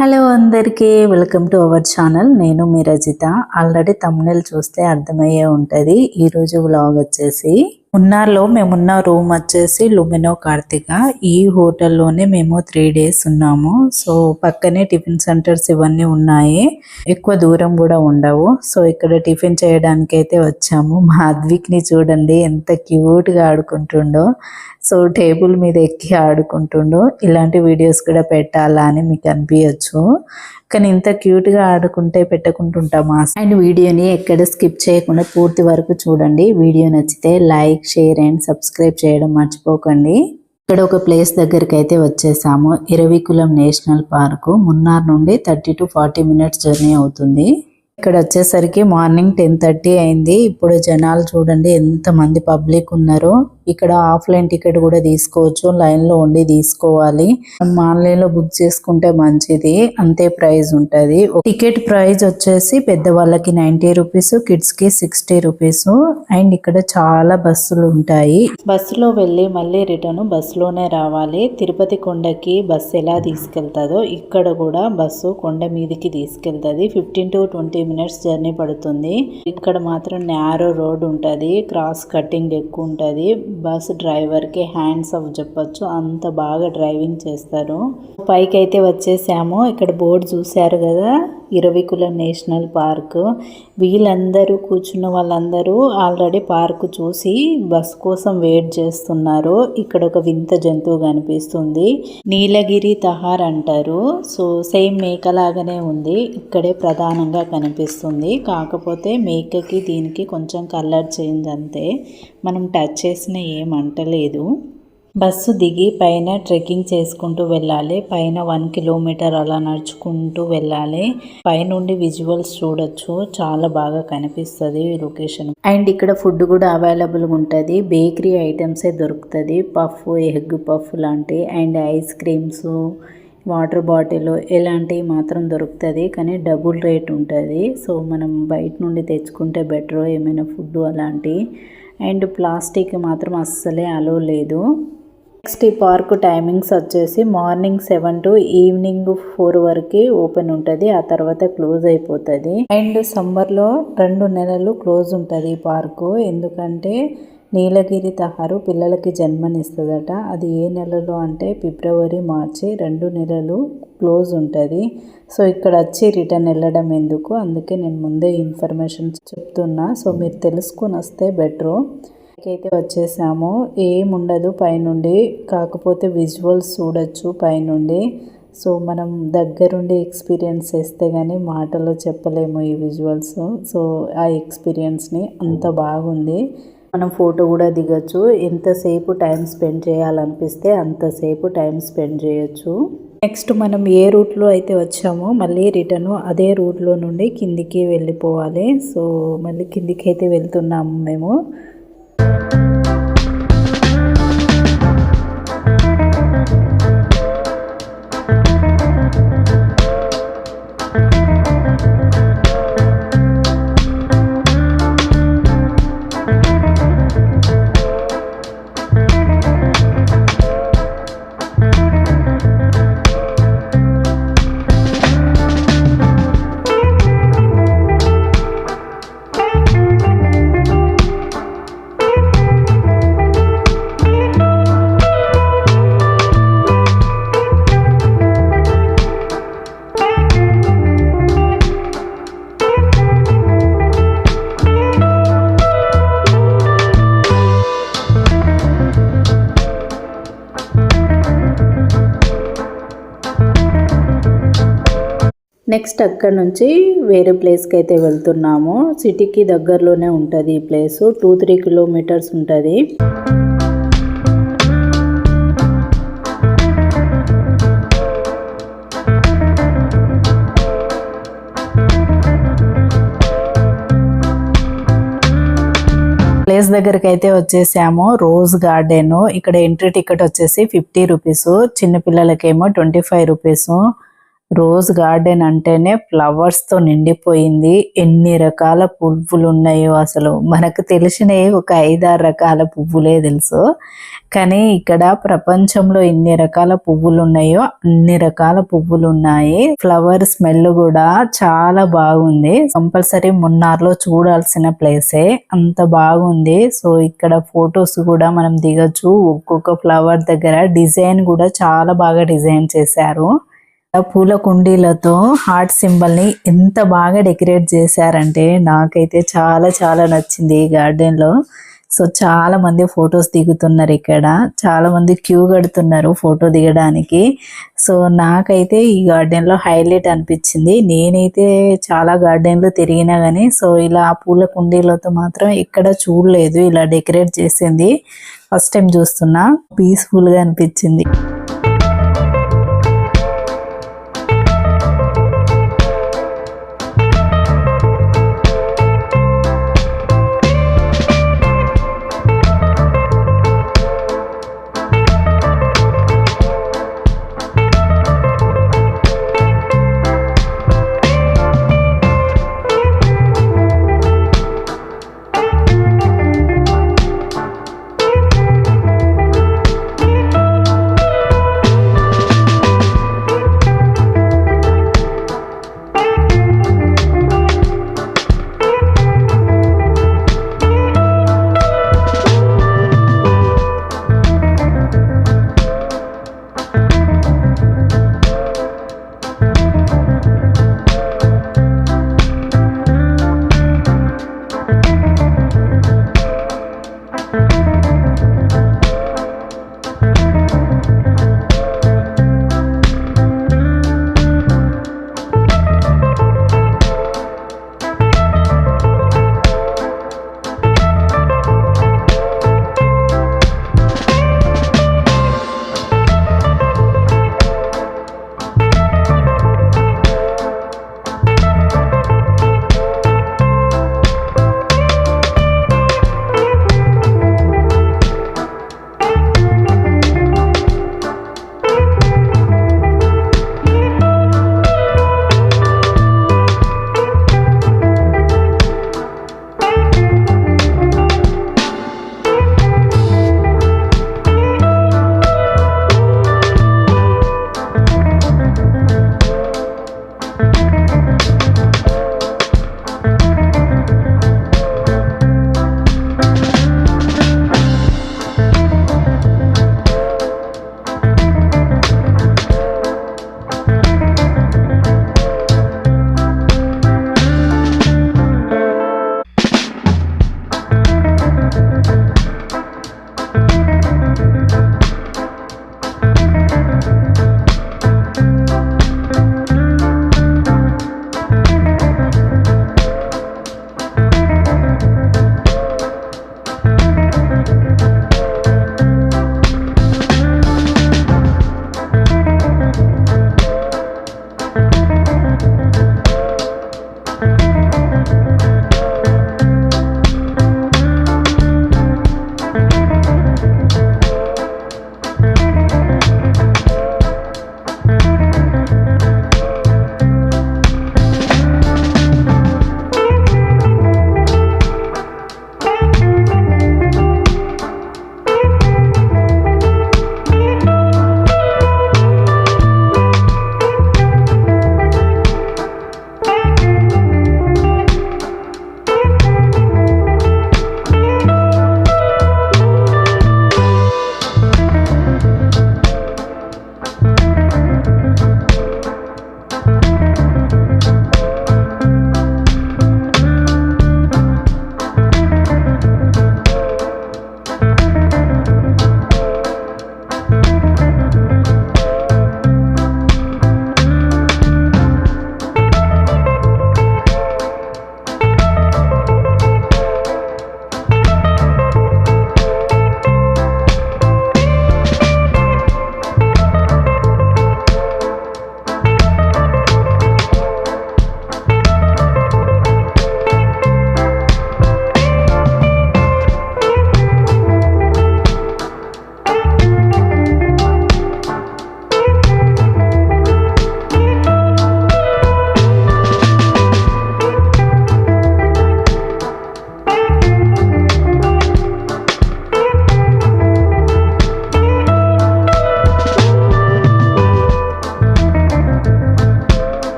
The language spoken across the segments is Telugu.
హలో అందరికీ వెల్కమ్ టు అవర్ ఛానల్. నేను మీ రజిత. ఆల్రెడీ థంబ్నెయిల్ చూస్తే అర్థమయ్యే ఉంటుంది. ఈరోజు వ్లాగ్ వచ్చేసి మున్నార్లో మేమున్న రూమ్ వచ్చేసి లుమినో కార్తిక. ఈ హోటల్లోనే మేము 3 days ఉన్నాము. సో పక్కనే టిఫిన్ సెంటర్స్ ఇవన్నీ ఉన్నాయి, ఎక్కువ దూరం కూడా ఉండవు. సో ఇక్కడ టిఫిన్ చేయడానికి అయితే వచ్చాము. మా అద్విక్ని చూడండి ఎంత క్యూట్గా ఆడుకుంటుండో. సో టేబుల్ మీద ఎక్కి ఆడుకుంటుండో. ఇలాంటి వీడియోస్ కూడా పెట్టాలా అని మీకు అనిపించచ్చు, కానీ ఇంత క్యూట్గా ఆడుకుంటే పెట్టుకుంటుంటామా. అండ్ వీడియోని ఎక్కడ స్కిప్ చేయకుండా పూర్తి వరకు చూడండి. వీడియో నచ్చితే లైక్, షేర్ అండ్ సబ్స్క్రైబ్ చేయడం మర్చిపోకండి. ఇక్కడ ఒక ప్లేస్ దగ్గరికి అయితే వచ్చేసాము. ఇరవికులం నేషనల్ పార్క్. మున్నార్ నుండి 30 to 40 minutes జర్నీ అవుతుంది. ఇక్కడ వచ్చేసరికి మార్నింగ్ 10:30 అయింది. ఇప్పుడు జనాలు చూడండి ఎంత మంది పబ్లిక్ ఉన్నారో. ఇక్కడ ఆఫ్లైన్ టికెట్ కూడా తీసుకోవచ్చు, లైన్ లో ఉండి తీసుకోవాలి. ఆన్లైన్ లో బుక్ చేసుకుంటే మంచిది, అంతే ప్రైస్ ఉంటది. టికెట్ ప్రైస్ వచ్చేసి పెద్దవాళ్ళకి 90 rupees, కిడ్స్ కి 60 rupees. అండ్ ఇక్కడ చాలా బస్సులు ఉంటాయి. బస్సులో వెళ్ళి మళ్ళీ రిటర్న్ బస్సులోనే రావాలి. తిరుపతి కొండకి బస్సు ఎలా తీసుకెళ్తాదో ఇక్కడ కూడా బస్సు కొండ మీదకి తీసుకెళ్తుంది. 15 to 20 minutes జర్నీ పడుతుంది. ఇక్కడ మాత్రం నేరో రోడ్ ఉంటది, క్రాస్ కటింగ్ ఎక్కువ ఉంటది. బస్ డ్రైవర్ కి హ్యాండ్స్ ఆఫ్ చెప్పొచ్చు, అంత బాగా డ్రైవింగ్ చేస్తారు. పైకి అయితే వచ్చేసాము. ఇక్కడ బోర్డు చూశారు కదా, ఇరవికులం నేషనల్ పార్క్. వీళ్ళందరూ కూర్చున్న వాళ్ళందరూ ఆల్రెడీ పార్క్ చూసి బస్ కోసం వెయిట్ చేస్తున్నారు. ఇక్కడ ఒక వింత జంతువు కనిపిస్తుంది, నీలగిరి తహార్ అంటారు. సో సేమ్ మేకలాగానే ఉంది, ఇక్కడే ప్రధానంగా కనిపిస్తుంది. కాకపోతే మేకకి దీనికి కొంచెం కలర్ చేంజ్ అంతే, మనం టచ్ చేసిన ఏమంటలేదు. బస్సు దిగి పైన ట్రెక్కింగ్ చేసుకుంటూ వెళ్ళాలి. పైన 1 kilometer అలా నడుచుకుంటూ వెళ్ళాలి. పైనుండి విజువల్స్ చూడొచ్చు, చాలా బాగా కనిపిస్తుంది లొకేషన్. అండ్ ఇక్కడ ఫుడ్ కూడా అవైలబుల్ ఉంటుంది. బేకరీ ఐటమ్సే దొరుకుతుంది, పఫ్, ఎగ్ పఫ్ లాంటి, and ice creams, water bottle ఇలాంటివి మాత్రం దొరుకుతుంది, కానీ డబుల్ రేట్ ఉంటుంది. సో మనం బయట నుండి తెచ్చుకుంటే బెటర్ ఏమైనా ఫుడ్ అలాంటివి. అండ్ ప్లాస్టిక్ మాత్రం అస్సలే అలో లేదు. నెక్స్ట్ ఈ పార్క్ టైమింగ్స్ వచ్చేసి మార్నింగ్ 7 to ఈవినింగ్ 4 వరకు ఓపెన్ ఉంటుంది, ఆ తర్వాత క్లోజ్ అయిపోతుంది. అండ్ సమ్మర్లో 2 నెలలు క్లోజ్ ఉంటుంది ఈ పార్కు. ఎందుకంటే నీలగిరి తహారు పిల్లలకి జన్మనిస్తుందట. అది ఏ నెలలో అంటే ఫిబ్రవరి, మార్చి 2 నెలలు క్లోజ్ ఉంటుంది. సో ఇక్కడ వచ్చి రిటర్న్ వెళ్ళడం ఎందుకు, అందుకే నేను ముందే ఇన్ఫర్మేషన్ చెప్తున్నా. సో మీరు తెలుసుకొని వస్తే బెటరు. అయితే వచ్చేసాము. ఏముండదు పైనుండి, కాకపోతే విజువల్స్ చూడొచ్చు పైనుండి. సో మనం దగ్గరుండి ఎక్స్పీరియన్స్ చేస్తే కానీ మాటలో చెప్పలేము ఈ విజువల్స్. సో ఆ ఎక్స్పీరియన్స్ని అంత బాగుంది. మనం ఫోటో కూడా దిగచ్చు. ఎంతసేపు టైం స్పెండ్ చేయాలనిపిస్తే అంతసేపు టైం స్పెండ్ చేయొచ్చు. నెక్స్ట్ మనం ఏ రూట్లో అయితే వచ్చామో మళ్ళీ రిటర్న్ అదే రూట్లో నుండి కిందికి వెళ్ళిపోవాలి. సో మళ్ళీ కిందికి అయితే వెళ్తున్నాము మేము. నెక్స్ట్ అక్కడ నుంచి వేరే ప్లేస్కి అయితే వెళ్తున్నాము. సిటీకి దగ్గరలోనే ఉంటుంది ఈ ప్లేస్. 2-3 kilometers ఉంటుంది. ప్లేస్ దగ్గరికి అయితే వచ్చేసాము. Rose garden. ఇక్కడ ఎంట్రీ టికెట్ వచ్చేసి 50 rupees, చిన్న పిల్లలకేమో 25 rupees. రోజ్ గార్డెన్ అంటేనే ఫ్లవర్స్ తో నిండిపోయింది. ఎన్ని రకాల పువ్వులు ఉన్నాయో అసలు మనకు తెలిసినవి ఒక 5-6 రకాల పువ్వులే తెలుసు. కానీ ఇక్కడ ప్రపంచంలో ఎన్ని రకాల పువ్వులు ఉన్నాయో అన్ని రకాల పువ్వులు ఉన్నాయి. ఫ్లవర్ స్మెల్ కూడా చాలా బాగుంది. కంపల్సరీ మున్నార్లో చూడాల్సిన ప్లేసే, అంత బాగుంది. సో ఇక్కడ ఫొటోస్ కూడా మనం దిగొచ్చు. ఒక్కొక్క ఫ్లవర్ దగ్గర డిజైన్ కూడా చాలా బాగా డిజైన్ చేశారు. పూల కుండీలతో హార్ట్ సింబల్ ని ఎంత బాగా డెకరేట్ చేశారంటే నాకైతే చాలా చాలా నచ్చింది ఈ గార్డెన్ లో. సో చాలా మంది ఫొటోస్ దిగుతున్నారు. ఇక్కడ చాలా మంది క్యూ కడుతున్నారు ఫోటో దిగడానికి. సో నాకైతే ఈ గార్డెన్ లో హైలైట్ అనిపించింది. నేనైతే చాలా గార్డెన్లు తిరిగినా గానీ సో ఇలా పూల కుండీలతో మాత్రం ఎక్కడ చూడలేదు. ఇలా డెకరేట్ చేసింది ఫస్ట్ టైం చూస్తున్నా. పీస్ఫుల్ గా అనిపించింది.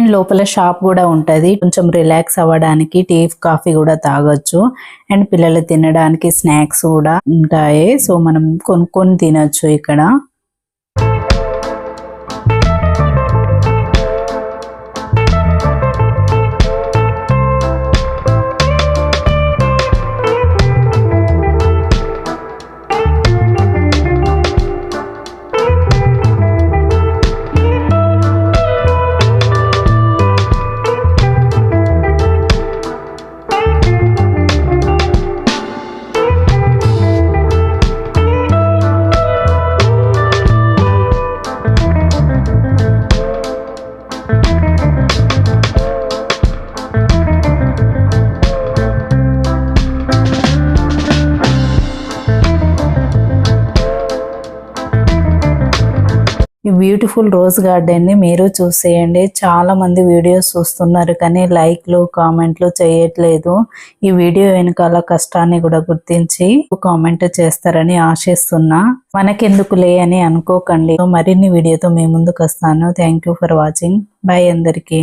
అండ్ లోపల షాప్ కూడా ఉంటది. కొంచెం రిలాక్స్ అవ్వడానికి టీ కాఫీ కూడా తాగొచ్చు. అండ్ పిల్లలు తినడానికి స్నాక్స్ కూడా ఉంటాయి. సో మనం కొనుక్కొని తినొచ్చు ఇక్కడ. ఈ బ్యూటిఫుల్ రోజ్ గార్డెన్ ని మీరు చూసేయండి. చాలా మంది వీడియోస్ చూస్తున్నారు కానీ లైక్లు కామెంట్లు చేయట్లేదు. ఈ వీడియో వెనకాల కష్టాన్ని కూడా గుర్తించి కామెంట్ చేస్తారని ఆశిస్తున్నా. మనకెందుకులే అని అనుకోకండి. మరిన్ని వీడియోతో మీ ముందుకు వస్తాను. Thank you for watching. Bye అందరికీ.